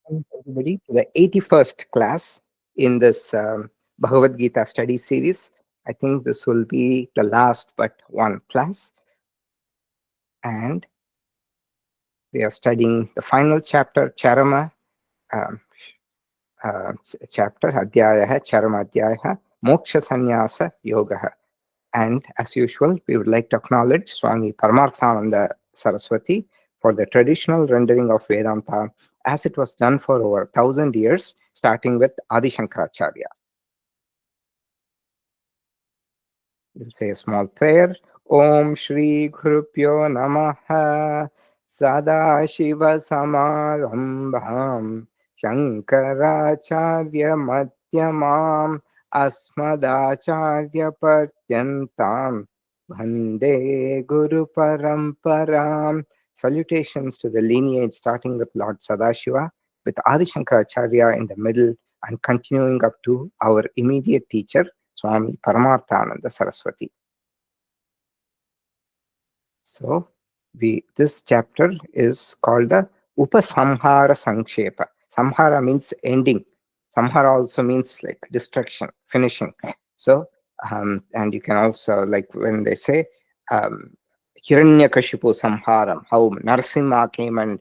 welcome everybody to the 81st class in this Bhagavad Gita study series. I think this will be the last but one class, and we are studying the final chapter, Charama um, chapter, Adhyaya, Charama Adhyaya, Moksha Sannyasa Yoga. And as usual, we would like to acknowledge Swami Paramarthananda Saraswati for the traditional rendering of Vedanta as it was done for over 1,000 years, starting with Adi Shankaracharya. We'll say a small prayer. Om Shri Gurupyo Namaha Sada Shiva Samarambham Shankaracharya Madhyamam Asmadacharya Partyantam Bhande Guru Paramparam. Salutations to the lineage starting with Lord Sadashiva, with Adi Shankaracharya in the middle and continuing up to our immediate teacher, Swami Paramarthananda Saraswati. So, this chapter is called the Upasamhara Sankshepa. Samhara means ending. Samhara also means like destruction, finishing. So, and you can also, like when they say Hiranyakashipu Samharam, how Narasimha came and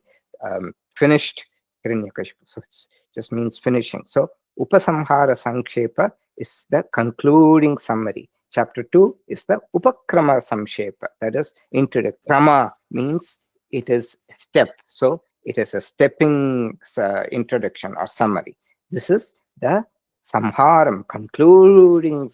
finished Hiranyakashipu. So, it just means finishing. So, Upasamhara Sankshepa is the concluding summary. Chapter 2 is the Upakrama Samshepa, that is introduction. Krama means it is step. So it is a stepping introduction or summary. This is the Samharam, concluding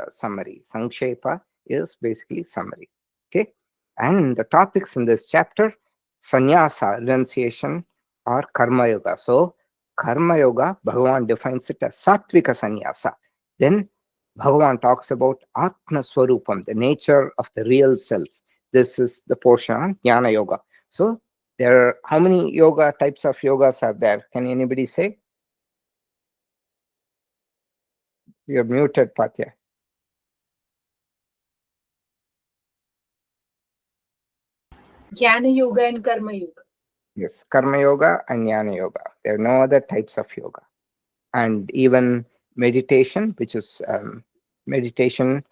summary. Sankshepa is basically summary. Okay. And the topics in this chapter, Sannyasa, renunciation, or Karma Yoga. So Karma Yoga, Bhagavan defines it as Sattvika Sannyasa. Then Bhagavan talks about Atma Swarupam, the nature of the real self. This is the portion on Jnana Yoga. So there are, how many yoga types of yogas are there? Can anybody say? You're muted, Patya. Jnana Yoga and Karma Yoga. Yes, Karma Yoga and Jnana Yoga. There are no other types of yoga. And even meditation, which is meditation,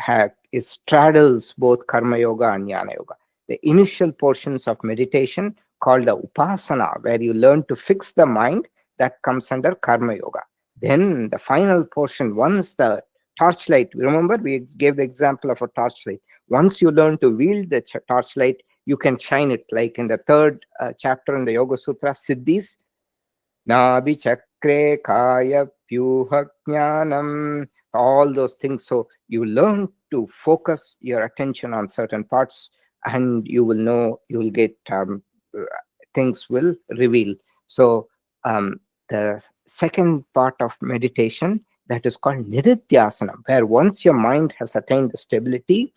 it straddles both Karma Yoga and Jnana Yoga. The initial portions of meditation called the Upasana, where you learn to fix the mind, that comes under Karma Yoga. Then the final portion, once the torchlight, remember we gave the example of a torchlight. Once you learn to wield the torchlight, you can shine it, like in the third chapter in the Yoga Sutra, Siddhis, Nabi Chakre Kaya Pyuha Jnanam, all those things. So you learn to focus your attention on certain parts, and you will know, you will get things will reveal. So the second part of meditation, that is called Nididhyasana, where once your mind has attained the stability,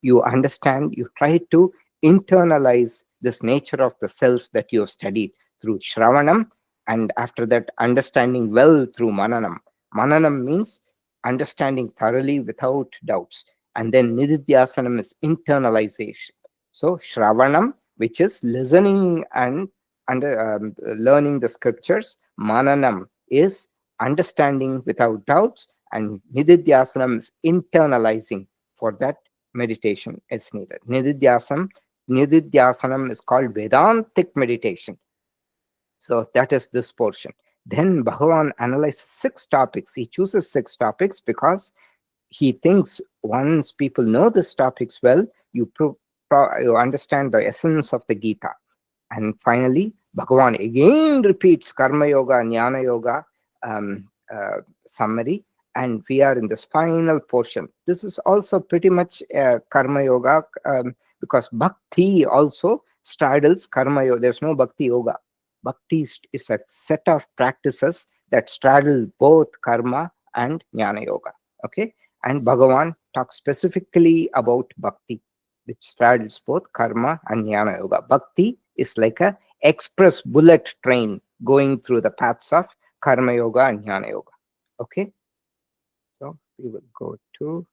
you understand, you try to internalize this nature of the self that you have studied through Shravanam, and after that, understanding well through Mananam. Mananam means understanding thoroughly without doubts. And then Nididhyasanam is internalization. So Shravanam, which is listening and learning the scriptures. Mananam is understanding without doubts. And Nididhyasanam is internalizing. For that, meditation is needed. Nididhyasanam is called Vedantic meditation. So that is this portion. Then Bhagavan analyzes 6 topics. He chooses 6 topics because he thinks once people know these topics well, you understand the essence of the Gita. And finally, Bhagavan again repeats Karma Yoga and Jnana Yoga summary. And we are in this final portion. This is also pretty much Karma Yoga because Bhakti also straddles Karma Yoga. There's no Bhakti Yoga. Bhakti is a set of practices that straddle both Karma and Jnana Yoga. Okay? And Bhagavan talks specifically about Bhakti, which straddles both Karma and Jnana Yoga. Bhakti is like a express bullet train going through the paths of Karma Yoga and Jnana Yoga. Okay? So we will go to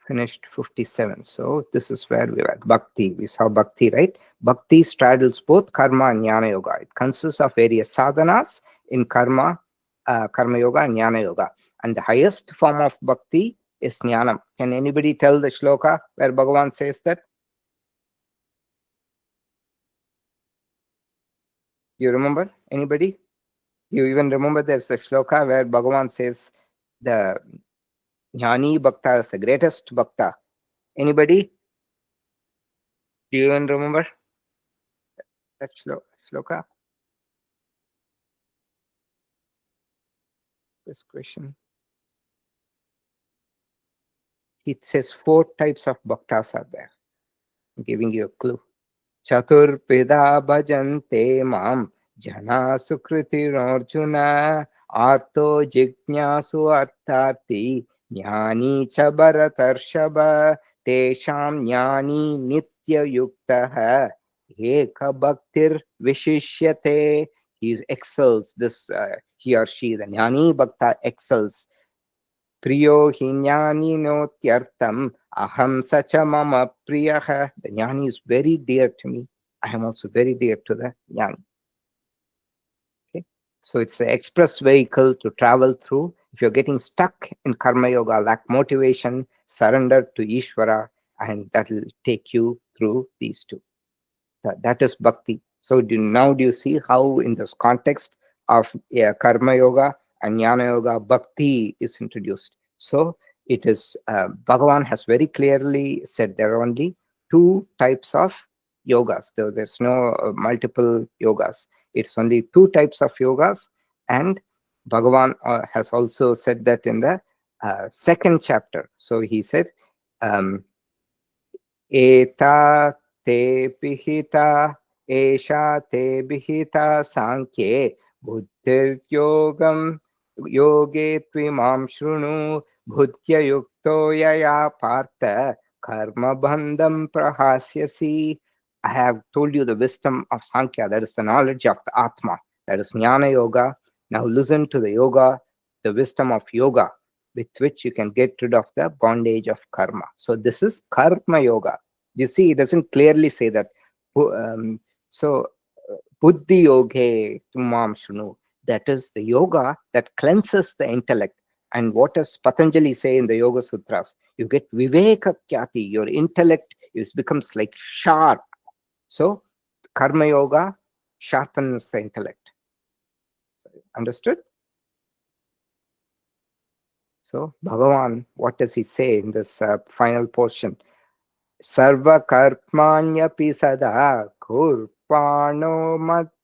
finished 57. So this is where we were at. Bhakti. We saw Bhakti, right? Bhakti straddles both karma and jnana yoga. It consists of various sadhanas in karma, karma yoga and jnana yoga. And the highest form of bhakti is jnanam. Can anybody tell the shloka where Bhagavan says that? You remember? Anybody? You even remember there's a shloka where Bhagavan says the Jnani Bhakta is the greatest Bhakta. Anybody? Do you even remember that shloka? This question. It says 4 types of bhaktas are there. I'm giving you a clue. Chaturpida bhajante mam jana sukriti arjuna arto jignasu artharti jnani cha bharatarshava tesham jnani nitya yuktaha eka bhaktir vishishyate. He excels, this he or she, the jnani bhakta excels. Priyo hinyani no tyartam aham sacha mama priyaha. The jnani is very dear to me. I am also very dear to the jnani. Okay. So it's the express vehicle to travel through. If you're getting stuck in karma yoga, lack motivation, surrender to Ishvara, and that will take you through these two. That is bhakti. So now do you see how in this context of karma yoga and jnana yoga, bhakti is introduced. So it is, Bhagavan has very clearly said there are only 2 types of yogas. There's no multiple yogas. It's only 2 types of yogas. And Bhagavan has also said that in the 2nd chapter. So he said, Eta te pihita, esha te bihita sankhye, buddhir yogam, yoge tvimam shrunu, bhuttya yukto yaya partha, karma bandham prahasyasi. I have told you the wisdom of Sankhya, that is the knowledge of the Atma, that is Jnana Yoga. Now listen to the yoga, the wisdom of yoga, with which you can get rid of the bondage of karma. So this is karma yoga. You see, it doesn't clearly say that. So buddhi yoge tumam shunu. That is the yoga that cleanses the intellect. And what does Patanjali say in the Yoga Sutras? You get viveka kyati. Your intellect becomes like sharp. So karma yoga sharpens the intellect. So, understood? So Bhagavan, what does he say in this final portion? Sarva karmanyapi sada kurpano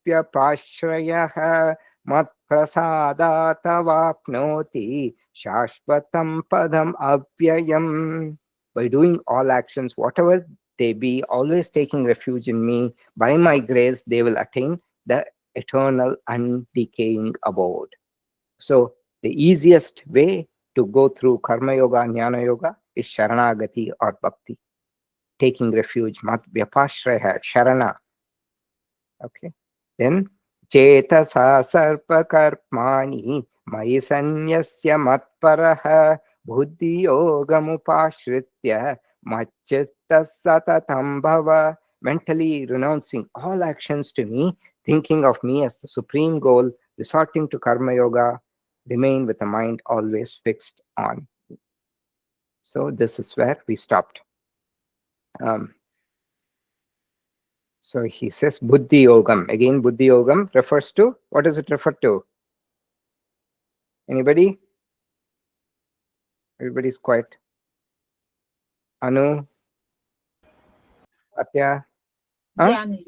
madhyapashrayah mat prasada tavapnoti shashvatam padam avyayam. By doing all actions, whatever they be, always taking refuge in me, by my grace they will attain the eternal undecaying abode. So the easiest way to go through karma yoga and jnana yoga is sharanagati or bhakti, taking refuge, mat vyapashraya, sharana. Okay. Then chetasa sarpa karmani mayi sanyasya matparaha buddhi yogamupashritya machitta satatam bhava. Mentally renouncing all actions to me, thinking of me as the supreme goal, resorting to karma yoga, remain with the mind always fixed on. So this is where we stopped. So he says buddhi yogam. Again, buddhi yogam refers to, what does it refer to? Anybody? Everybody's quiet. Anu? Atya? Huh? Jnana.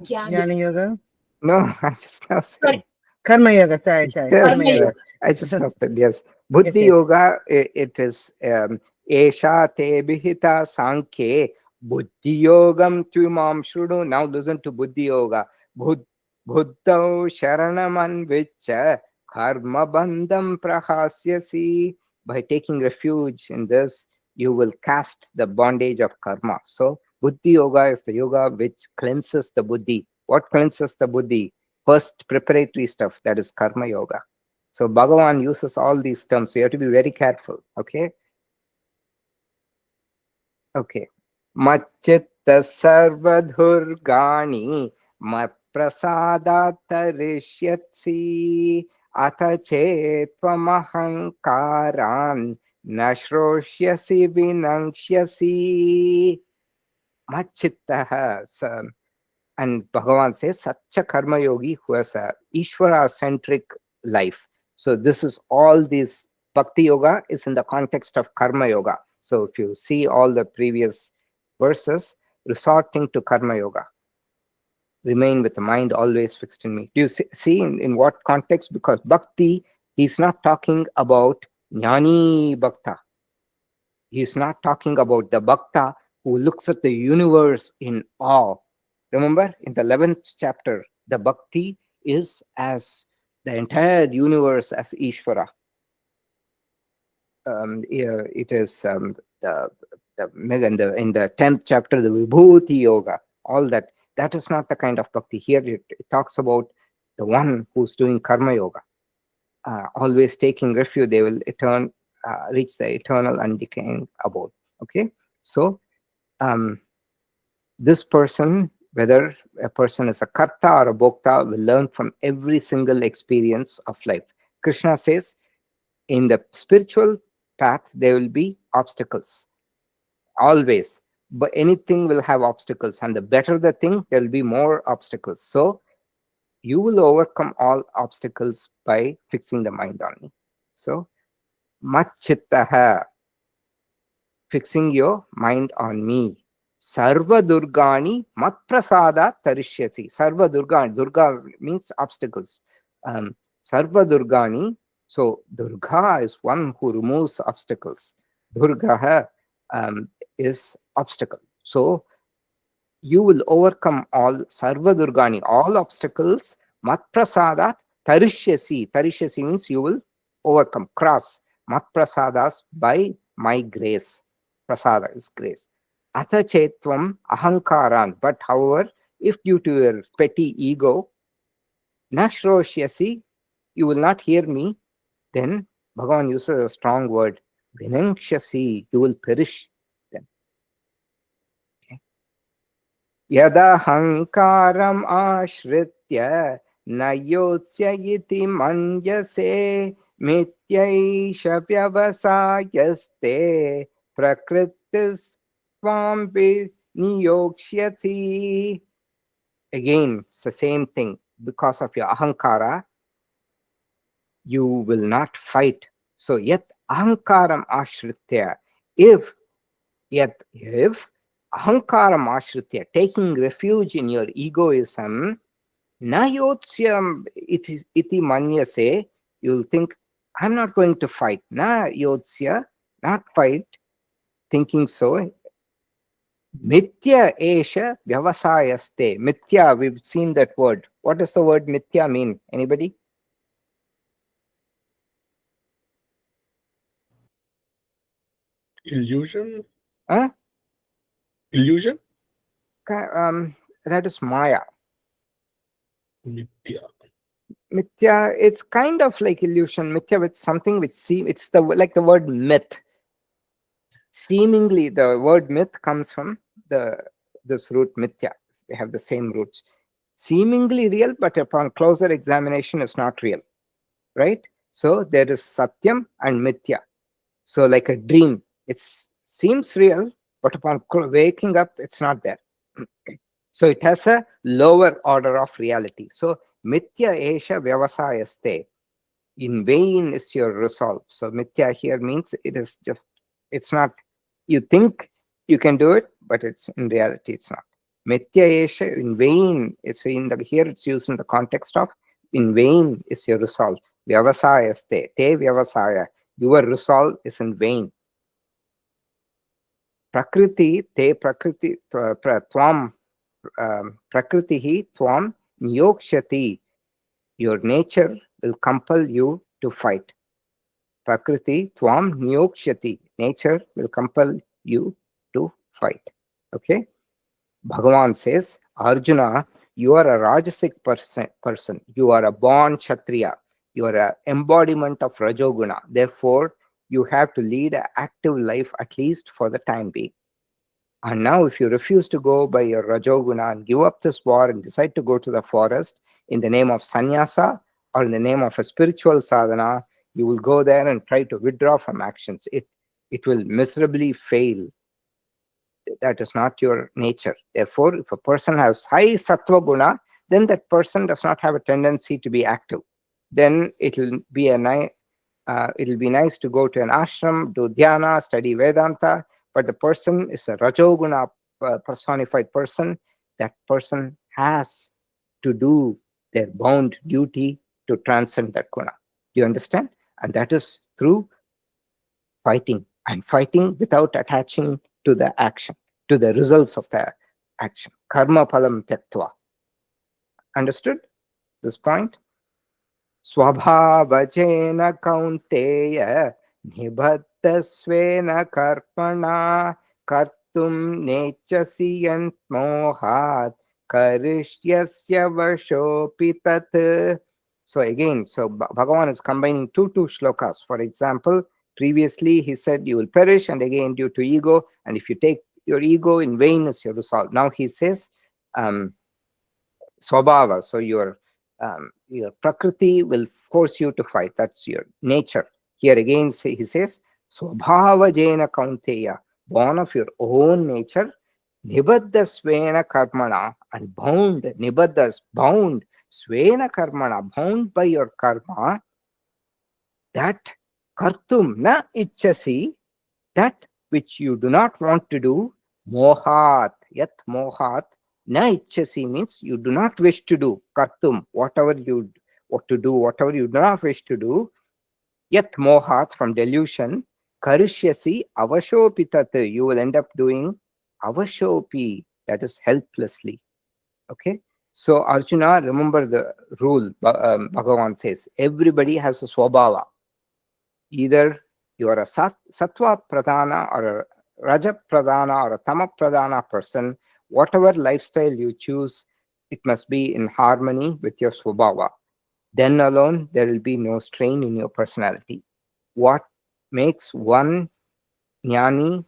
Jnana. Jnana Yoga? No, I just now said. Karma Yoga, sorry. Yes, Karma yes. Yoga. I just now said yes. Buddhi yes. yoga, it is esha te bihita sankhe buddhi yogam tvimam shrudu. Now listen to buddhi yoga. Buddhau sharanaman vicha karma bandham prahasyasi. By taking refuge in this, you will cast the bondage of karma. So buddhi yoga is the yoga which cleanses the buddhi. What cleanses the buddhi? First preparatory stuff, that is karma yoga. So Bhagavan uses all these terms, so you have to be very careful. Okay. Okay. Machitta sarvadhurgani mat prasadat tarishyatsi atha chetvam na shroshyasi vinangshyasi. Machittaha. And Bhagavan says, such a karma yogi who has a Ishvara centric life. So, this is all this Bhakti Yoga is in the context of Karma Yoga. So, if you see all the previous verses, resorting to Karma Yoga, remain with the mind always fixed in me. Do you see in what context? Because Bhakti, he's not talking about Jnani Bhakta. He's not talking about the Bhakta who looks at the universe in awe. Remember, in the 11th chapter, the Bhakti is as the entire universe as Ishvara. Yeah, it is in the 10th chapter, the Vibhuti Yoga, all that. That is not the kind of Bhakti. Here it talks about the one who's doing Karma Yoga, always taking refuge. They will reach the eternal undecaying abode. Okay, so this person, whether a person is a karta or a bhokta, will learn from every single experience of life. Krishna says, in the spiritual path, there will be obstacles, always. But anything will have obstacles, and the better the thing, there will be more obstacles. So you will overcome all obstacles by fixing the mind on me. So, machittaha, fixing your mind on me. Sarva Durgani mat prasada tarishyasi. Sarva Durgani. Durga means obstacles. Sarva Durgani. So Durga is one who removes obstacles. Durga is obstacle. So you will overcome all Sarva Durgani, all obstacles. Mat prasadat tarishyasi. Tarishyasi means you will overcome, cross. Mat prasadas, by my grace. Prasada is grace. Atha chetvam ahankaran. But however, if due to your petty ego, nashroshyasi, you will not hear me, then Bhagavan uses a strong word, vinankshasi, you will perish then. Okay. Yadahankaram ashritya nayotsya iti manjase mityaisha vyavasayaste prakritis swampi niyokshyati. Again, it's the same thing. Because of your ahankara, you will not fight. So, yet ahankaram ashritya. If ahankaram ashritya, taking refuge in your egoism, na yotsyam iti manyase, you'll think, I'm not going to fight. Na yotsya, not fight, thinking so. Mithya esha vyavasayaste. Mithya, we've seen that word. What does the word mithya mean? Anybody? Illusion? Huh? Illusion? That is Maya. Mithya. Mithya, it's kind of like illusion. Mithya with something which it's like the word myth. Seemingly, the word myth comes from this root mithya. They have the same roots. Seemingly real, but upon closer examination, it's not real, right? So there is satyam and mithya. So like a dream, it seems real, but upon waking up, it's not there. So it has a lower order of reality. So mithya esha vyavasayaste. In vain is your resolve. So mithya here means it is just, it's not, you think you can do it, but it's in reality, it's not. Mithya esha, in vain, it's here it's used in the context of in vain is your resolve. Vyavasayaste, te vyavasaya. Your resolve is in vain. Prakriti, te prakriti, tvam, prakritihi tvam niyokshati. Your nature will compel you to fight. Prakriti tvam niyokshati. Nature will compel you to fight. Okay? Bhagavan says, Arjuna, you are a Rajasic person. You are a born Kshatriya. You are an embodiment of Rajoguna. Therefore, you have to lead an active life, at least for the time being. And now if you refuse to go by your Rajoguna and give up this war and decide to go to the forest in the name of sannyasa or in the name of a spiritual sadhana, you will go there and try to withdraw from actions. It will miserably fail. That is not your nature. Therefore, if a person has high sattva guna, then that person does not have a tendency to be active. Then it'll be nice to go to an ashram, do dhyana, study Vedanta, but the person is a rajoguna personified person. That person has to do their bound duty to transcend that guna. Do you understand? And that is through fighting, and fighting without attaching to the action, to the results of the action. Karma palam tyaktva. Understood this point? Swabhavajena kaunteya nibaddhasvena karpana kartum nechasi yant mohat karishyasya vashopi tat. So again, Bhagavan is combining two shlokas. For example, previously he said you will perish, and again due to ego, and if you take your ego in vain is your resolve. Now he says swabhava, so your prakriti will force you to fight. That's your nature. Here again he says swabhava jena kaunteya, born of your own nature, nibaddha svena karmana, and bound, nibaddha, bound, svena karmana, bound by your karma, that kartum na ichasi, that which you do not want to do, mohat, yat mohat, na ichasi means you do not wish to do, kartum, whatever you do not wish to do, yat mohat, from delusion, karishyasi avashopitat, you will end up doing avashopi, that is helplessly. Okay, so Arjuna, remember the rule. Bhagavan says everybody has a swabhava. Either you are a sattva pradhana or a raja pradhana or a tama pradhana person. Whatever lifestyle you choose, it must be in harmony with your swabhava. Then alone there will be no strain in your personality. What makes one jnani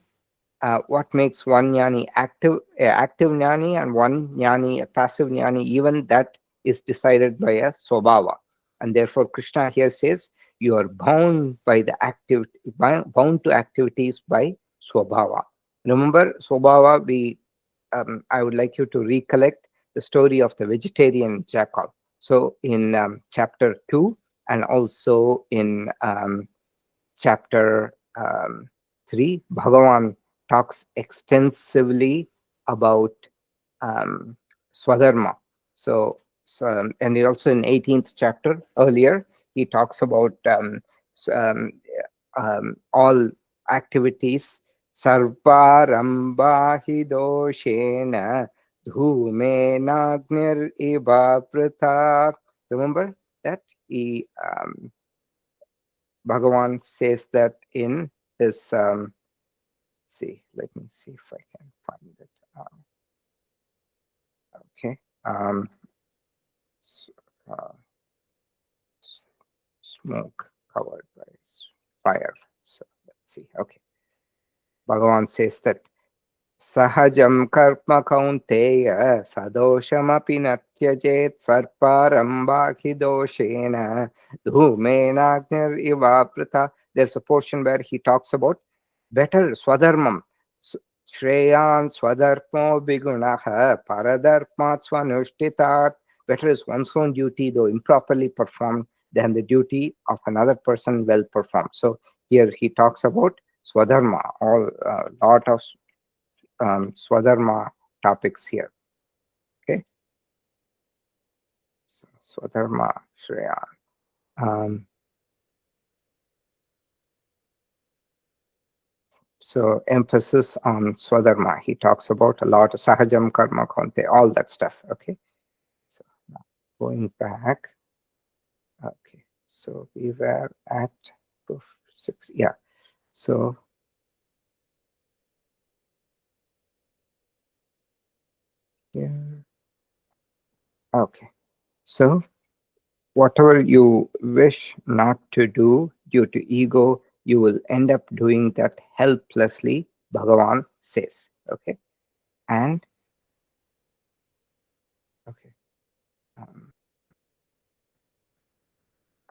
active jnani, and one jnani a passive jnani, even that is decided by a swabhava. And therefore Krishna here says you are bound to activities by swabhava. Remember swabhava, I would like you to recollect the story of the vegetarian jackal. So in chapter 2 and also in chapter 3, Bhagavan talks extensively about swadharma. And also in 18th chapter earlier, he talks about all activities. Sarvarambha hi doshena dhumenagnir iva prtha. Remember that? Bhagavan says that in this, let me see if I can find it. Okay. Smoke covered by fire. So let's see. Okay. Bhagavan says that Sahajam karma kaunteya sadoshamapi natyajet sarparambaki doshena dhumenagnir iva prtha. There's a portion where he talks about better swadharmam. Shreyan swadharmo vigunaha paradharmat swanushthitat. Better is one's own duty, though improperly performed, than the duty of another person well performed. So here he talks about swadharma, lot of swadharma topics here. Okay, so swadharma shreya. So emphasis on swadharma. He talks about a lot of sahajam karma konte, all that stuff. Okay, so now going back. Okay, so we were at 6. Yeah, so here. Okay, so whatever you wish not to do due to ego, you will end up doing that helplessly, Bhagavan says. Okay, And okay.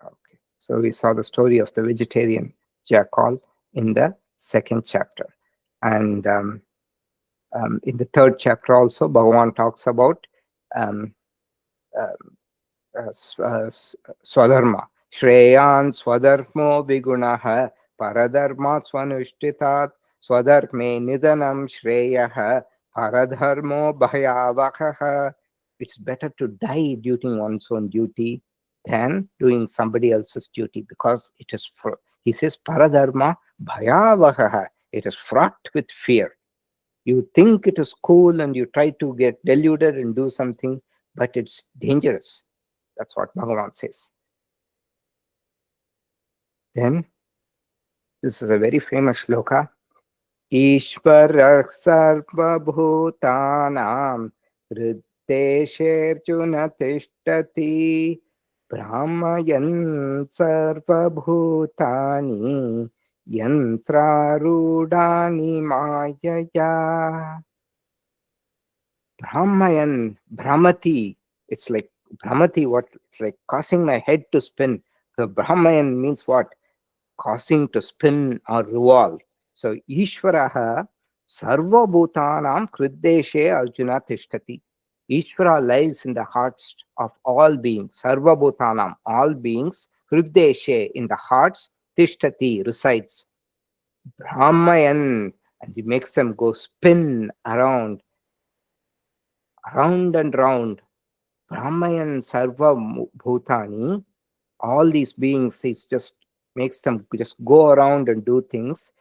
Okay. So we saw the story of the vegetarian jackal in the second chapter. And in the third chapter also, Bhagavan talks about um, uh, swadharma. Shreyan swadharmo vigunaha paradharma swanushthitat swadharme nidanam shreyah paradharmo bhayavakaha. It's better to die doing one's own duty than doing somebody else's duty, because it is, he says, paradharma bhayavakaha. It is fraught with fear. You think it is cool and you try to get deluded and do something, but it's dangerous. That's what Bhagavan says. Then, this is a very famous shloka. Ishvara sarva bhutanam hriddesherjuna tishtati brahmayan sarva bhutani yantrarudani mayaya. Brahmayan, Brahmati. It's like Brahmati, what? It's like causing my head to spin. So Brahmayan means what? Causing to spin or revolve. So Ishvaraha Sarva Bhutanam Kriddeshe Arjuna Tishtati. Ishvara lies in the hearts of all beings. Sarva Bhutanam, all beings. Kriddeshe, in the hearts. Tishtati, resides. Brahmayan, and he makes them go spin around and round. Brahmayan Sarva Bhutani, all these beings, this just makes them just go around and do things.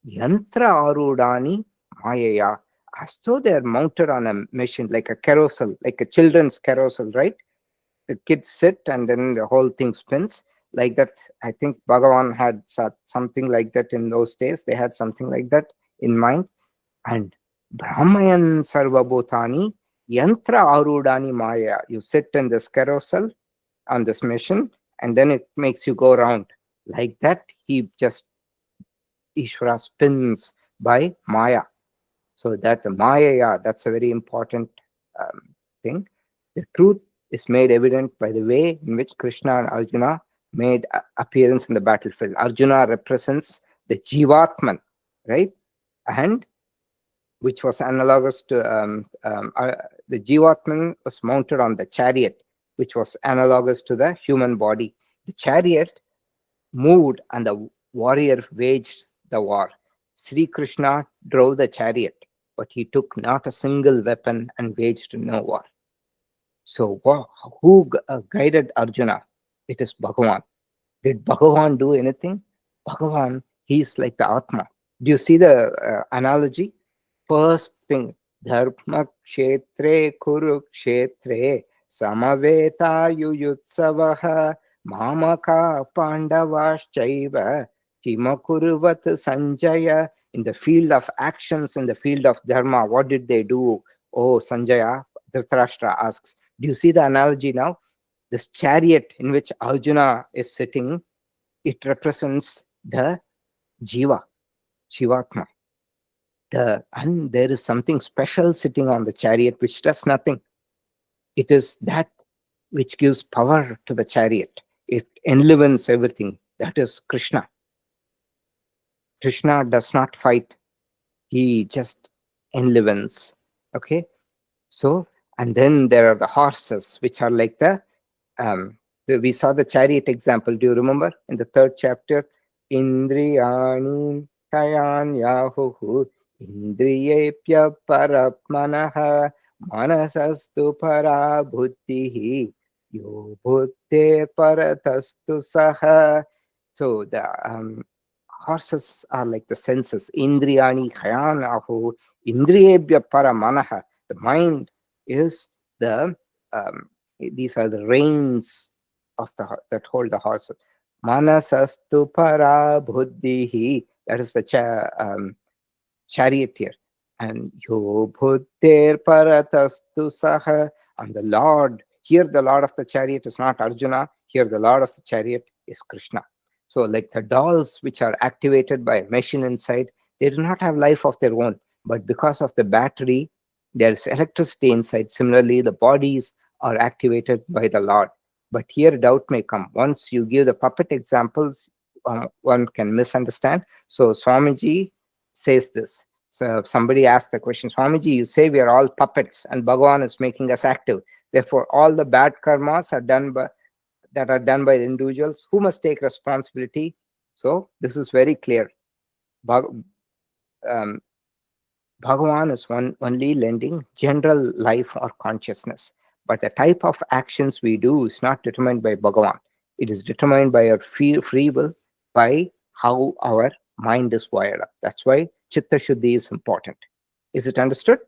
Yantra Arudani Mayaya, as though they're mounted on a machine, like a carousel, like a children's carousel, right? The kids sit and then the whole thing spins. Like that, I think Bhagavan had something like that in those days. They had something like that in mind. And Brahmayan Sarvabhutani Yantra Arudani Maya. You sit in this carousel on this mission, and then it makes you go around. Like that, he just, Ishvara spins by Maya. So that Maya, that's a very important thing. The truth is made evident by the way in which Krishna and Arjuna made appearance in the battlefield. Arjuna represents the Jivatman, right? And which was analogous to the Jivatman was mounted on the chariot, which was analogous to the human body. The chariot moved and the warrior waged the war. Sri Krishna drove the chariot, but he took not a single weapon and waged no war. So who guided Arjuna? It is Bhagavan. Did Bhagavan do anything? Bhagavan, he is like the Atma. Do you see the analogy? First thing, Dharma Kshetre Kuru Kshetre Samaveta Yuyutsavaha Mamaka Pandavaschaiva Kimakuruvat Sanjaya. In the field of actions, in the field of Dharma, what did they do? Oh, Sanjaya, Dhritarashtra asks. Do you see the analogy now? This chariot in which Arjuna is sitting, it represents the Jiva, Jivatma. And there is something special sitting on the chariot which does nothing. It is that which gives power to the chariot. It enlivens everything. That is Krishna. Krishna does not fight. He just enlivens. Okay? So, and then there are the horses, which are like we saw the chariot example. Do you remember in the third chapter? Indriyani kayan yahu indriyepya parapmanaha manasastu para buddhihi yo buddhe paratastu saha. So the horses are like the senses. Indriyani kayan yahu indriyepya paramanaha. The mind is the these are the reins of that hold the horse. Manasastu para buddhihi, that is the charioteer. And yo buddhir paratastu saha, and the Lord, here the Lord of the chariot is not Arjuna, here the Lord of the chariot is Krishna. So like the dolls which are activated by a machine inside, they do not have life of their own, but because of the battery, There's electricity inside. Similarly, the bodies are activated by the Lord. But here doubt may come. Once you give the puppet examples, one can misunderstand. So Swamiji says this. So if somebody asks the question, Swamiji, you say we are all puppets and Bhagavan is making us active. Therefore, all the bad karmas are done by the individuals. Who must take responsibility? So this is very clear. Um, Bhagavan is only lending general life or consciousness. But the type of actions we do is not determined by Bhagavan. It is determined by our free will, by how our mind is wired up. That's why Chitta Shuddhi is important. Is it understood?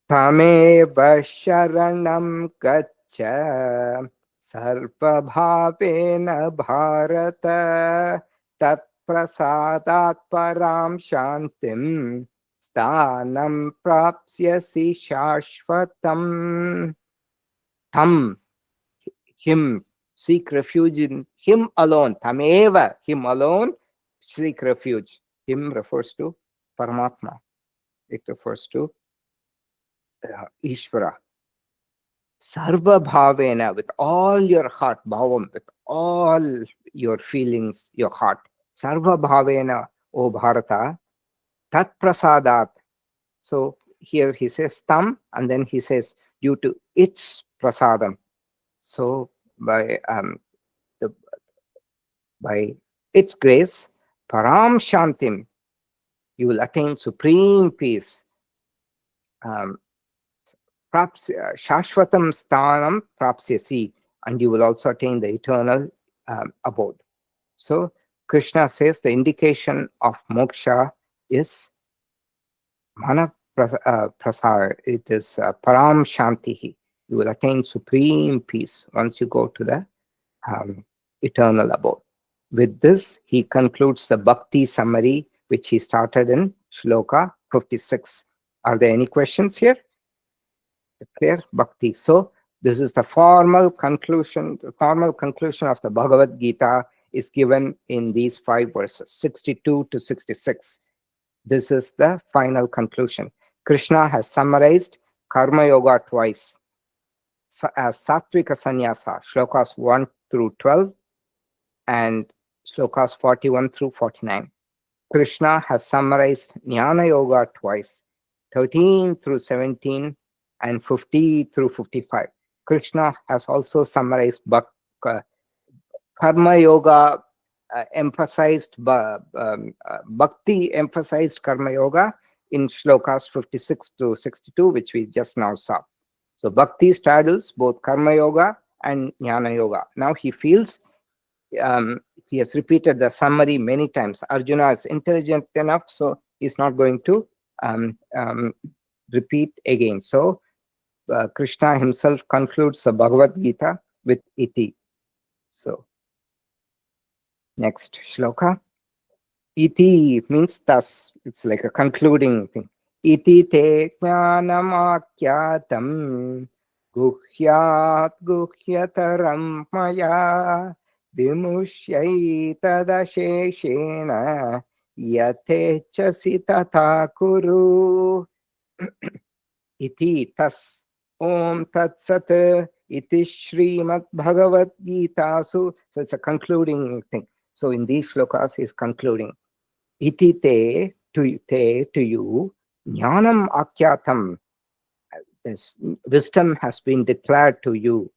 Tameva sharanam gaccha sarvabhavena bharata tat prasadat param shantim sthanam prapsyasi shashvatam. Tam, him, seek refuge in him alone. Tameva, him alone, seek refuge. Him refers to Paramatma. It refers to Ishvara. Sarva bhavena, with all your heart, bhavam, with all your feelings, your heart. Sarva bhavena, O Bharata, tat prasadat. So here he says tam, and then he says due to its prasadam. So by its grace, param shantim, you will attain supreme peace. Shashvatam sthanam prapsyasi, and you will also attain the eternal abode. So Krishna says the indication of moksha is mana prasad. It is param shantihi. You will attain supreme peace once you go to the eternal abode. With this, he concludes the bhakti summary, which he started in shloka 56. Are there any questions here? Clear? Bhakti. So this is the formal conclusion. The formal conclusion of the Bhagavad Gita is given in these 5 verses, 62 to 66. This is the final conclusion. Krishna has summarized Karma Yoga twice as Sattvika Sannyasa, shlokas 1 through 12 and shlokas 41 through 49. Krishna has summarized Jnana Yoga twice, 13 through 17 and 50 through 55. Krishna has also summarized Karma Yoga, emphasized Bhakti emphasized Karma Yoga in shlokas 56 to 62, which we just now saw. So Bhakti straddles both Karma Yoga and Jnana Yoga. Now he feels he has repeated the summary many times. Arjuna is intelligent enough, so he's not going to repeat again. So Krishna himself concludes the Bhagavad Gita with iti. So next shloka. Iti means thus. It's like a concluding thing. Iti te jnanam akyatam guhyat guhyataram maya vimushyaitada yatechasi tata kuru. Iti tas om tat sat iti Srimad Bhagavad Gitasu. So it's a concluding thing. So in these shlokas he's concluding. Iti te, to you, jnanam akyatam. This wisdom has been declared to you.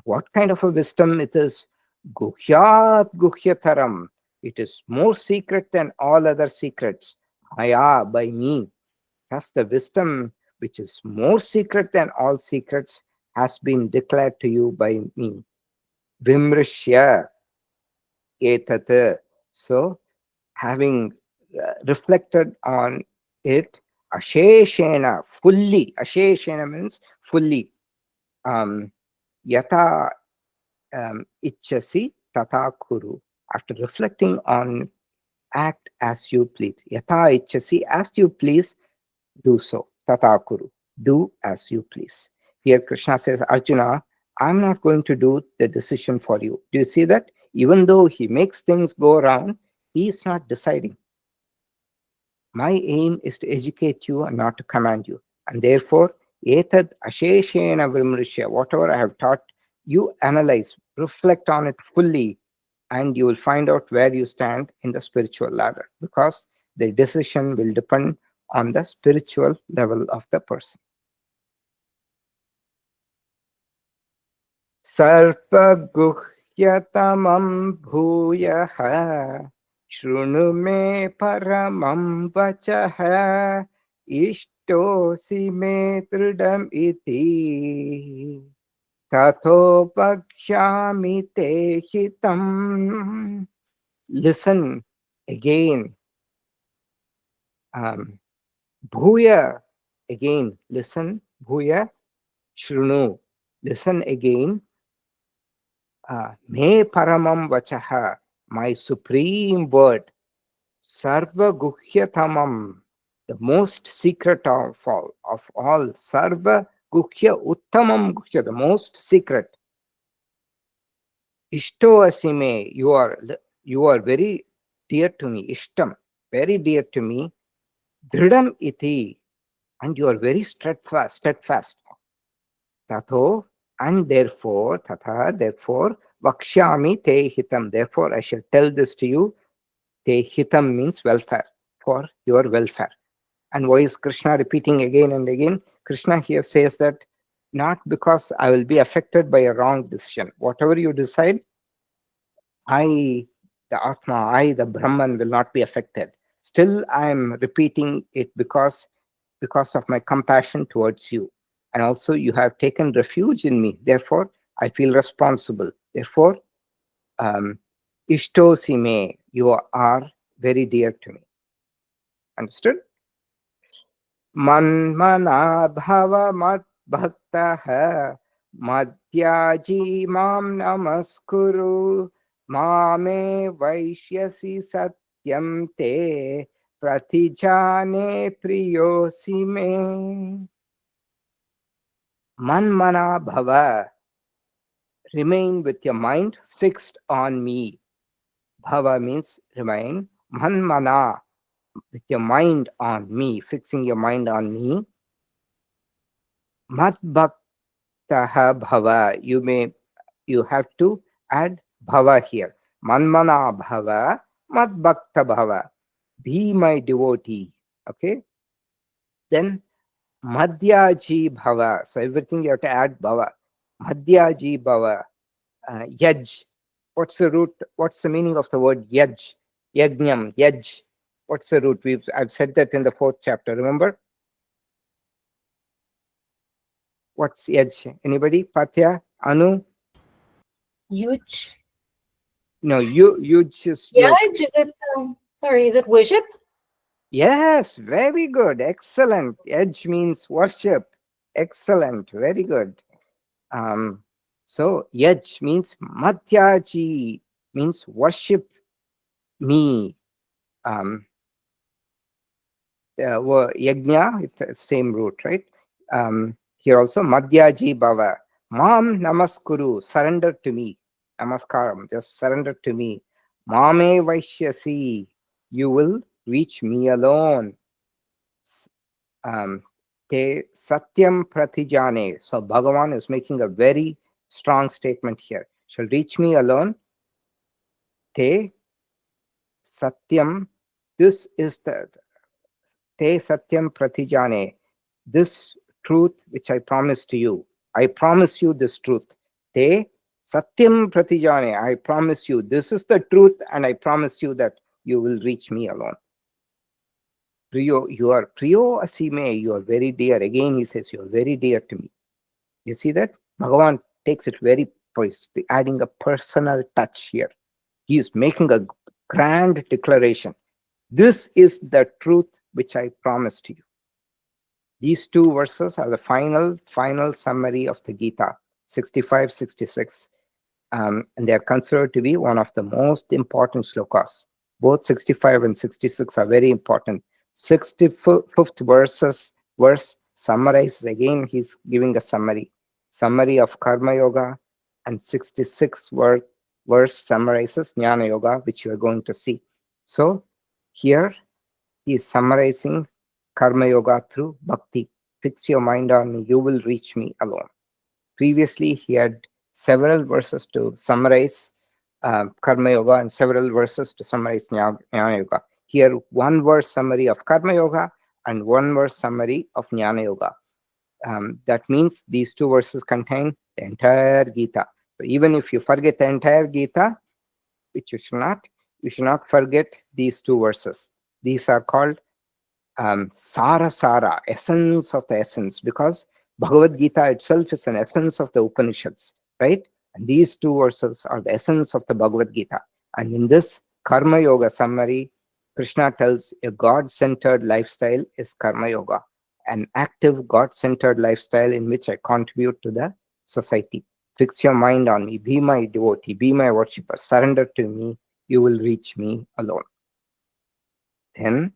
What kind of a wisdom it is? Guhyat guhyataram. It is more secret than all other secrets. Maya, by me. Thus the wisdom which is more secret than all secrets has been declared to you by me. Vimrishya etat. So having reflected on it, asheshena, fully. Asheshena means fully. Yata ichasi tata kuru. After reflecting on, act as you please. Yata ichasi, as you please, do so. Tata kuru. Do as you please. Here Krishna says, Arjuna, I'm not going to do the decision for you. Do you see that? Even though he makes things go around, he is not deciding. My aim is to educate you and not to command you. And therefore, etad asheshena vimrishya, whatever I have taught, you analyze, reflect on it fully, and you will find out where you stand in the spiritual ladder, because the decision will depend on the spiritual level of the person. Sarpaguhyatamam bhuyaha shrunu me paramam vachaha ishtosi me tridam iti tato bhakshami te hitam. Listen again. Bhuya, again. Listen. Bhuya, shrunu. Listen again. Me paramam vachaha, my supreme word. Sarva guhyatamam, the most secret of all. Sarva guhya uttamam guhya, the most secret. Ishto asime, you are very dear to me. Ishtam, very dear to me. Dridam iti, and you are very steadfast. Tato, and therefore, tatha, therefore, vakshyami te hitam, therefore I shall tell this to you. Te hitam means welfare, for your welfare. And why is Krishna repeating again and again? Krishna here says that not because I will be affected by a wrong decision. Whatever you decide, I, the Atma, I, the Brahman, will not be affected. Still, I am repeating it because of my compassion towards you. And also, you have taken refuge in me. Therefore, I feel responsible. Therefore, Ishtosi me, you are very dear to me. Understood? Manmana bhava mad bhaktaha madhyaji mam namaskuru mame vaishyasi satyam te pratijane priyosi me. Manmana bhava, remain with your mind fixed on me. Bhava means remain. Manmana, with your mind on me, fixing your mind on me. Mad bhaktaha bhava, you have to add bhava here. Manmana bhava, mad bhakta bhava, be my devotee. Okay, then madhyaji bhava, so everything you have to add bhava. Madhyaji bhava, yaj, what's the meaning of the word yaj? Yajnam, yaj, what's the root? I've said that in the 4th chapter, remember? What's yaj? Anybody? Patya? Anu? Yuj. No, you just Yeah, like, is it, sorry, is it worship? yes, very good, excellent. Yaj means worship. Excellent, very good. So yaj means madhyaji, means worship me. Yajna, it's the same root, right? Here also, Madhyaji Bhava. Mam Namaskuru, surrender to me. Namaskaram, just surrender to me. Mame Vaishyasi, you will reach me alone. Te Satyam Pratijane. So Bhagavan is making a very strong statement here. Shall reach me alone. Te Satyam, this is the Te Satyam Pratijane, this truth which I promise to you. I promise you this truth. Te Satyam Pratijane, I promise you this is the truth, and I promise you that you will reach me alone. Priyo, you are Priyo Asime, you are very dear. Again, he says, you are very dear to me. You see that? Bhagavan takes it very, adding a personal touch here. He is making a grand declaration. This is the truth which I promise to you. These two verses are the final summary of the Gita, 65, 66. And they are considered to be one of the most important shlokas. Both 65 and 66 are very important. 65th verse summarizes, again, he's giving a summary of Karma Yoga, and 66th verse summarizes Jnana Yoga, which you are going to see. So here, He is summarizing Karma Yoga through Bhakti. Fix your mind on me, you will reach me alone. Previously, he had several verses to summarize Karma Yoga and several verses to summarize Jnana Yoga. Here, one verse summary of Karma Yoga and one verse summary of Jnana Yoga. That means these two verses contain the entire Gita. So even if you forget the entire Gita, which you should not forget these two verses. These are called Sara, essence of the essence, because Bhagavad Gita itself is an essence of the Upanishads, right? And these two verses are the essence of the Bhagavad Gita. And in this Karma Yoga summary, Krishna tells a God-centered lifestyle is Karma Yoga, an active God-centered lifestyle in which I contribute to the society. Fix your mind on me, be my devotee, be my worshipper, surrender to me, you will reach me alone. Then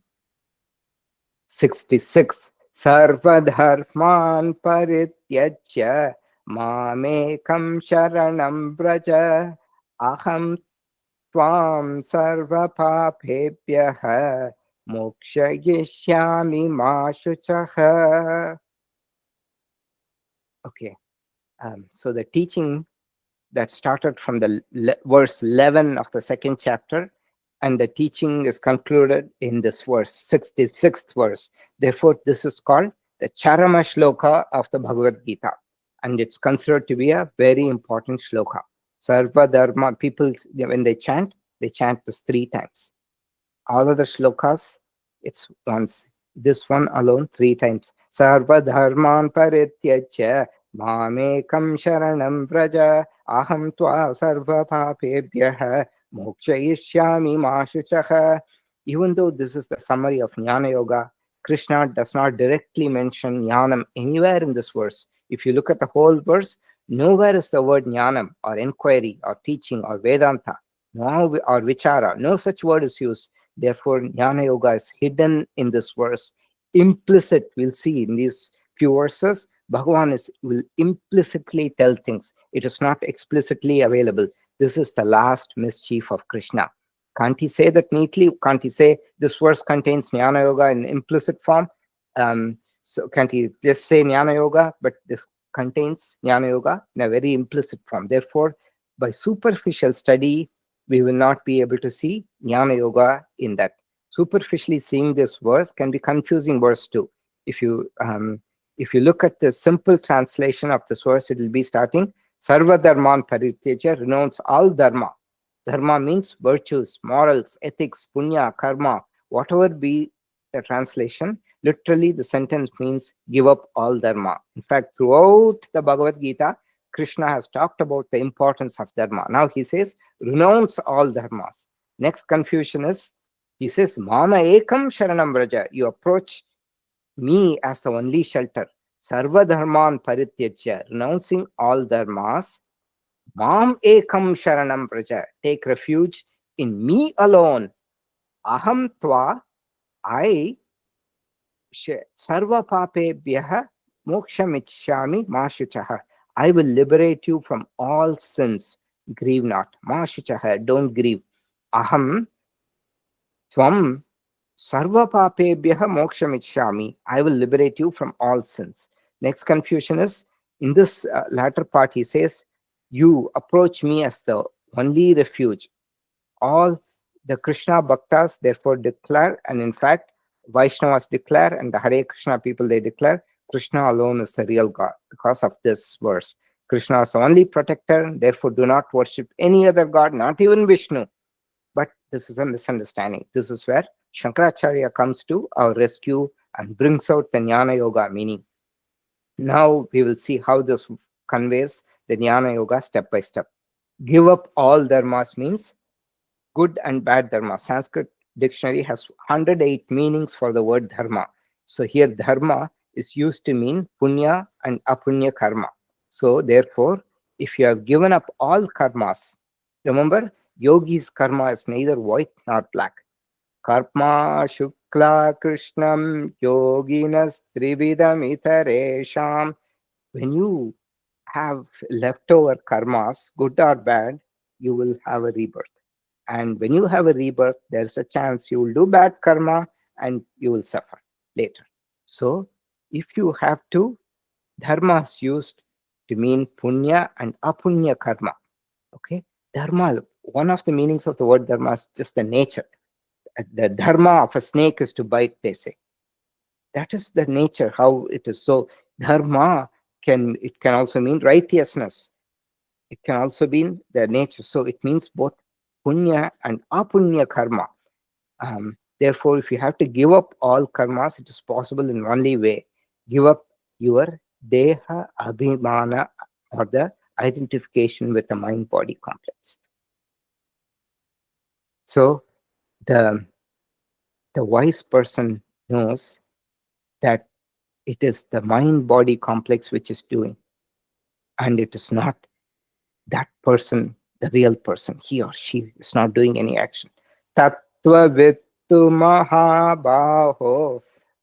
66. Sarvadharman parityajya mamekam sharanam braja aham tvam sarvapapebhyah mokshayishyami ma shuchah. Okay, so the teaching that started from the verse 11 of the second chapter, and the teaching is concluded in this verse, 66th verse. Therefore, this is called the Charama shloka of the Bhagavad Gita, and it's considered to be a very important shloka. Sarva Dharma, people, when they chant this 3 times. All other shlokas, it's once. This one alone 3 times. Sarva dharman parityajya mamekam sharanam vraja aham tva sarva papebhyah mokshayishyami ma shuchah. Even though this is the summary of Jnana Yoga, Krishna does not directly mention Jnanam anywhere in this verse. If you look at the whole verse, nowhere is the word Jnanam or inquiry or teaching or Vedanta, no, or Vichara. No such word is used. Therefore, Jnana Yoga is hidden in this verse. Implicit, we'll see in these few verses, Bhagavan will implicitly tell things. It is not explicitly available. This is the last mischief of Krishna. Can't he say that neatly? Can't he say this verse contains Jnana Yoga in implicit form? So can't he just say Jnana Yoga, but this contains Jnana Yoga in a very implicit form? Therefore, by superficial study, we will not be able to see Jnana Yoga in that. Superficially seeing this verse can be confusing verse too. If you look at the simple translation of this verse, it will be starting Sarva Dharman Parityaja, renounce all dharma. Dharma means virtues, morals, ethics, punya, karma, whatever be the translation. Literally, the sentence means give up all dharma. In fact, throughout the Bhagavad Gita, Krishna has talked about the importance of dharma. Now he says, renounce all dharmas. Next confusion is, he says, Mama ekam sharanam braja. You approach me as the only shelter. Sarva dharman parityajya, renouncing all dharmas. Mam ekam sharanam braja. Take refuge in me alone. Aham tva, I, sarva papebhyah mokshamichami mashuchaha. I will liberate you from all sins. Grieve not. Mashuchaha, don't grieve. Aham tvam sarva papebhyah mokshamichami. I will liberate you from all sins. Next confusion is, in this latter part, he says, you approach me as the only refuge. All the Krishna Bhaktas therefore declare, and in fact, Vaishnavas declare, and the Hare Krishna people, they declare, Krishna alone is the real God because of this verse. Krishna is the only protector, therefore do not worship any other God, not even Vishnu. But this is a misunderstanding. This is where Shankaracharya comes to our rescue and brings out the Jnana Yoga meaning. Now we will see how this conveys the Jnana Yoga step by step. Give up all dharmas means good and bad dharma. Sanskrit dictionary has 108 meanings for the word dharma. So here dharma is used to mean punya and apunya karma. So therefore, if you have given up all karmas, remember, yogi's karma is neither white nor black. Karma shukla krishnam yoginas trividam itaresham. When you have leftover karmas, good or bad, you will have a rebirth. And when you have a rebirth, there's a chance you will do bad karma and you will suffer later. So if you have to, dharma is used to mean punya and apunya karma. Okay, dharma, one of the meanings of the word dharma is just the nature. The dharma of a snake is to bite, they say. That is the nature, how it is. So dharma can also mean righteousness. It can also mean the nature. So it means both punya and apunya karma. Therefore, if you have to give up all karmas, it is possible in only way. Give up your deha abhimana, or the identification with the mind-body complex. So the wise person knows that it is the mind-body complex which is doing, and it is not that person, the real person. He or she is not doing any action. Tattva vittu mahabaho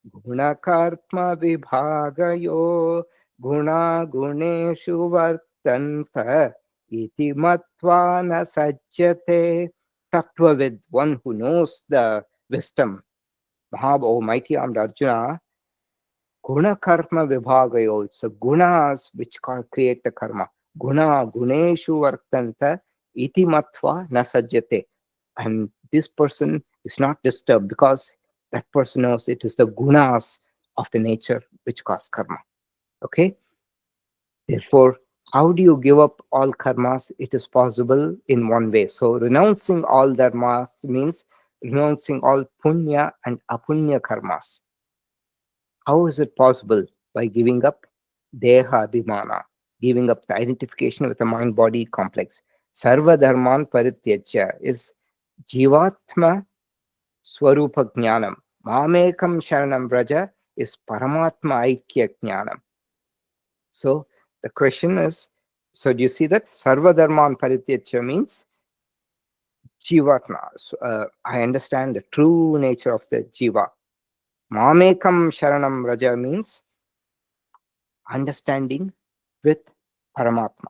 gunakarma vibhagayo guna guneshu vartanta iti matva na sajjate. Tattvavid, one who knows the wisdom. Mahabaho, mighty armed Arjuna, guna karma vibhagayo, it's the gunas which create the karma. Guna guneshu vartanta iti matva na sajjate. And this person is not disturbed because that person knows it is the gunas of the nature which cause karma. Okay? Therefore, how do you give up all karmas? It is possible in one way. So renouncing all dharmas means renouncing all punya and apunya karmas. How is it possible? By giving up deha abhimana, giving up the identification with the mind-body complex. Sarva dharman parityajya is jivatma swarupa jnanam. Mamekam sharanam vraja is paramatma aikya jnanam. So the question is, so do you see that sarva dharman parityajya means jivatma? So, I understand the true nature of the jiva. Mamekam sharanam vraja means understanding with Paramatma.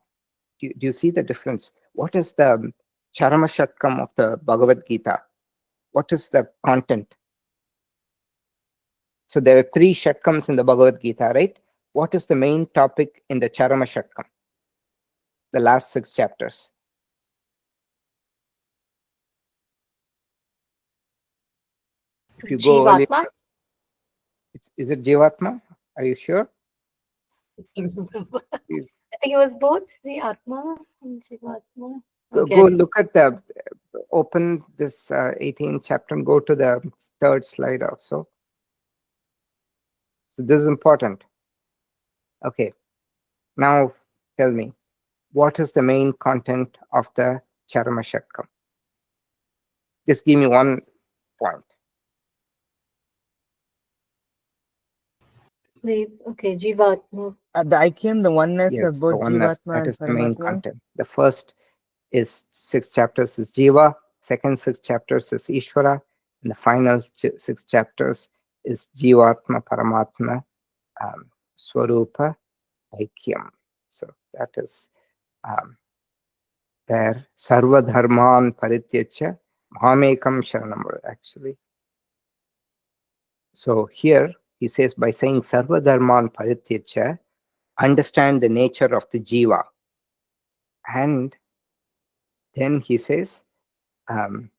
Do you see the difference? What is the Charama Shatkam of the Bhagavad Gita? What is the content? So there are 3 Shatkams in the Bhagavad Gita, right? What is the main topic in the Charama Shatkam? The last 6 chapters. If you go earlier, Jivatma? is it Jivatma? Are you sure? I think it was both the Atma and Jivatma. Go look at the, open this 18th chapter and go to the 3rd slide also. So this is important. Okay. Now tell me, what is the main content of the Charama Shatkam? Just give me one point. Jivatma. The IQM, the oneness Yes, of both the oneness, Jivatma that and is the main Paramatma. content. The first is 6 chapters is Jiva, second 6 chapters is Ishvara, and the final 6 chapters is Jivatma, Paramatma, Swarupa, Aikyam. So that is there. Sarva dharman parityacha mahamekam sharanam, actually. So here he says, by saying sarva dharman parityacha, understand the nature of the jiva. And then he says, Mamekam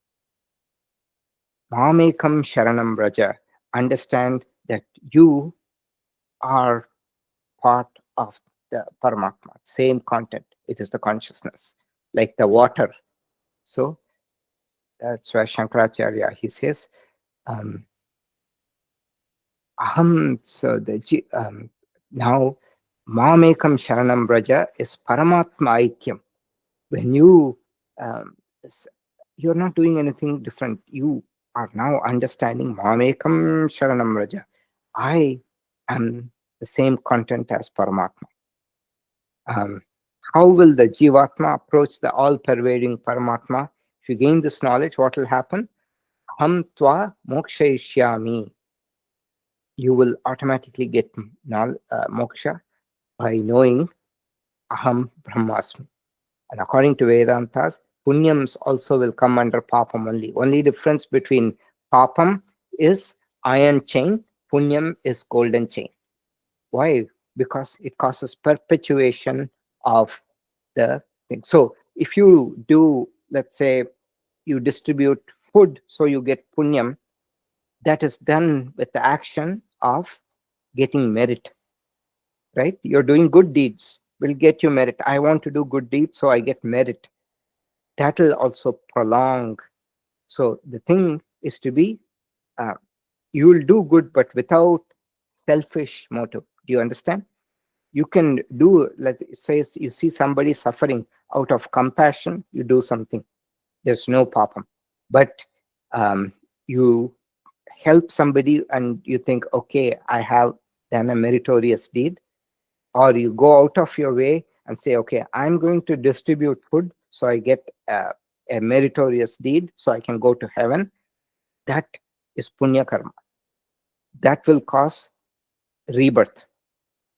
sharanam vraja, understand that you are part of the Paramatma, same content. It is the consciousness, like the water. So that's why Shankaracharya, he says, aham, so the now Mamekam sharanam vraja is Paramatma aikyam. When you you're not doing anything different, you are now understanding Mamekam sharanam vraja. I am the same content as Paramatma. How will the Jivatma approach the all-pervading Paramatma? If you gain this knowledge, what will happen? Aham tva mokshayishyami. You will automatically get moksha by knowing Aham Brahmasmi. And according to Vedantas, punyams also will come under papam only. Only difference between papam is iron chain, punyam is golden chain. Why? Because it causes perpetuation of the thing. So if you do, let's say, you distribute food, so you get punyam, that is done with the action of getting merit, right? You're doing good deeds, will get you merit. I want to do good deeds, so I get merit. That will also prolong. So the thing is to be, uh, you will do good, but without selfish motive. Do you understand? You can do, let's say, you see somebody suffering, out of compassion, you do something. There's no papam. But um, you help somebody and you think, okay, I have done a meritorious deed, or you go out of your way and say, okay, I'm going to distribute food, so I get a meritorious deed, so I can go to heaven. That is punya karma. That will cause rebirth.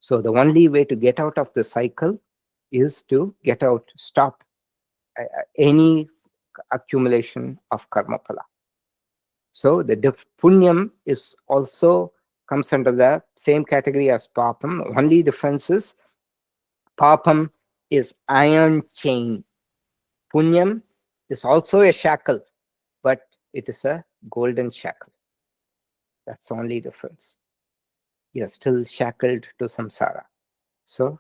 So the only way to get out of the cycle is to get out, stop any accumulation of karma phala. So the punyam is also comes under the same category as papam. Only difference is papam is iron chain. Punyam is also a shackle, but it is a golden shackle. That's the only difference. You're still shackled to samsara. So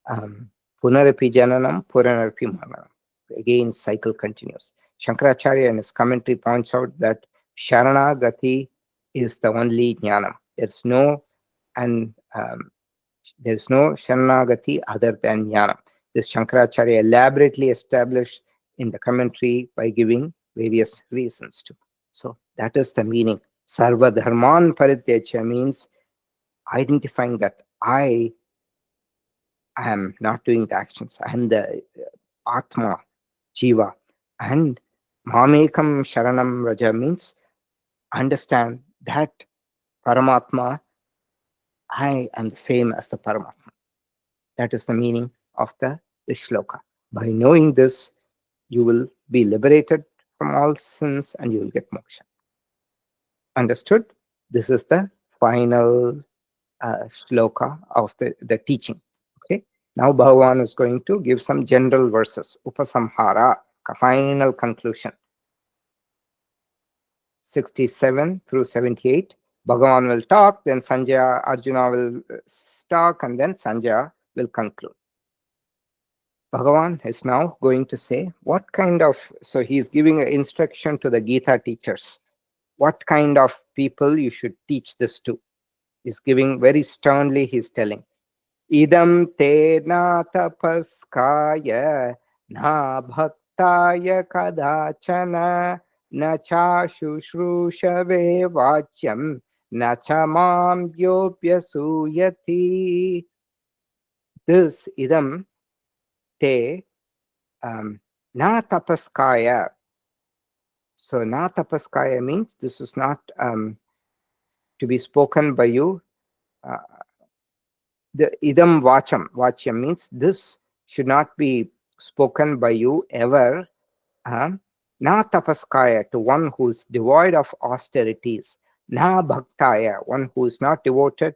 punarapi jananam, punarapi maranam. Again, cycle continues. Shankaracharya in his commentary points out that Sharanagati is the only jnanam. There's no Sharanagati other than jnanam. This Shankaracharya elaborately established in the commentary by giving various reasons too. So that is the meaning. Sarva dharman parityaja means identifying that I am not doing the actions. I am the Atma, Jiva. And Mamekam Sharanam Raja means understand that Paramatma, I am the same as the Paramatma. That is the meaning of the shloka. By knowing this, you will be liberated from all sins and you will get moksha. Understood? This is the final shloka of the teaching. Okay. Now Bhagavan is going to give some general verses. Upasamhara, final conclusion. 67 through 78. Bhagavan will talk, then Sanjaya, Arjuna will talk, and then Sanjaya will conclude. Bhagavan is now going to say what kind of, so he's giving an instruction to the Gita teachers. What kind of people you should teach this to? He's giving very sternly, he's telling, idam te na tapaskaya na bhaktaya kadachana na cha shushrusave vachyam na cha mam yopyasuyati. This idam te na tapaskaya. So na tapaskaya means this is not to be spoken by you. The idam vachyam means this should not be spoken by you ever. Na tapaskaya, to one who is devoid of austerities. Na bhaktaya, one who is not devoted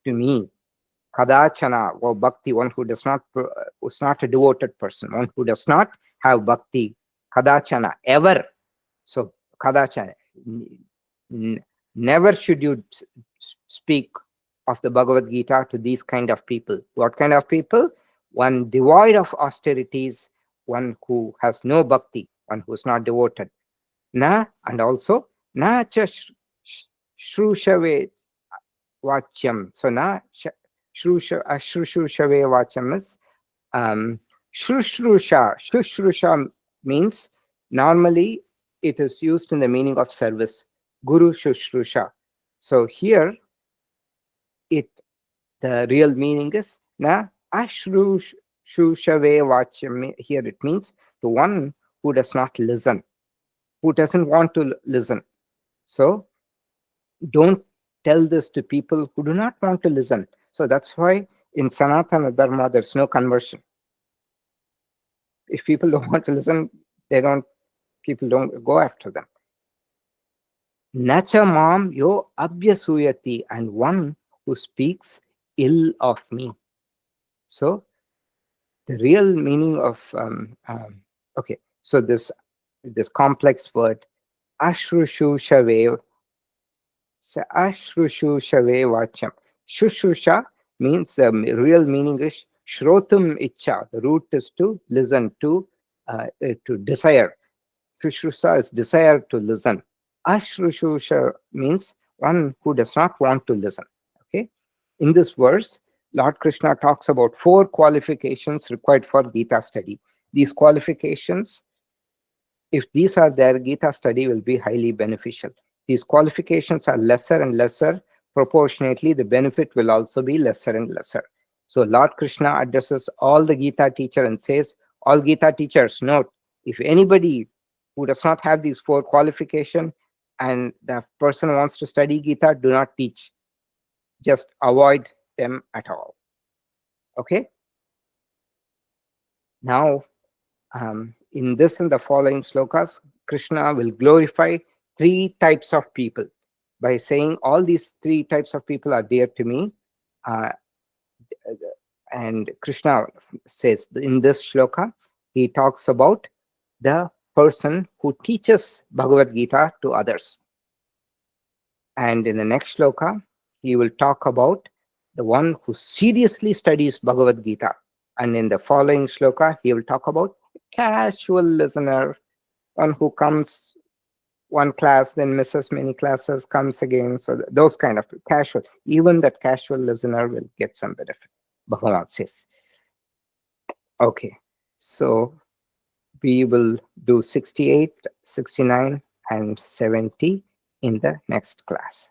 to me. Kadachana, or bhakti, one who does not, who's not a devoted person, one who does not have bhakti. Kadachana, ever. So kadachana, never should you speak of the Bhagavad Gita to these kind of people. What kind of people? One devoid of austerities, one who has no bhakti, one who is not devoted. Na, and also na cha shrushave vachyam. So na shrushave vachyam is shrushrusha. Shrushrusha means normally it is used in the meaning of service. Guru shrushrusha. So here the real meaning is na ashrushave vachyam. Here it means to one who does not listen, who doesn't want to listen. So don't tell this to people who do not want to listen. So that's why in Sanatana Dharma there's no conversion. If people don't want to listen, people don't go after them. Nacha mam yo abhyasuyati, and one who speaks ill of me. So the real meaning of okay, so this complex word ashrushushave, ashrushushave vacham. Shushusha means the real meaning is shrotum icha. The root is to listen, to desire. Shushrusa is desire to listen. Ashrushusha means one who does not want to listen. Okay. In this verse, Lord Krishna talks about 4 qualifications required for Gita study. These qualifications, if these are there, Gita study will be highly beneficial. These qualifications are lesser and lesser. Proportionately, the benefit will also be lesser and lesser. So Lord Krishna addresses all the Gita teacher and says, all Gita teachers, note, if anybody who does not have these 4 qualifications and the person wants to study Gita, do not teach. Just avoid them at all. Okay? Now, in this and the following shlokas, Krishna will glorify 3 types of people by saying all these 3 types of people are dear to me. And Krishna says in this shloka, he talks about the person who teaches Bhagavad Gita to others. And in the next shloka, he will talk about the one who seriously studies Bhagavad Gita. And in the following shloka, he will talk about casual listener, one who comes one class, then misses many classes, comes again. So those kind of casual, even that casual listener will get some benefit, Bhagavan says. Okay, so we will do 68, 69, and 70 in the next class.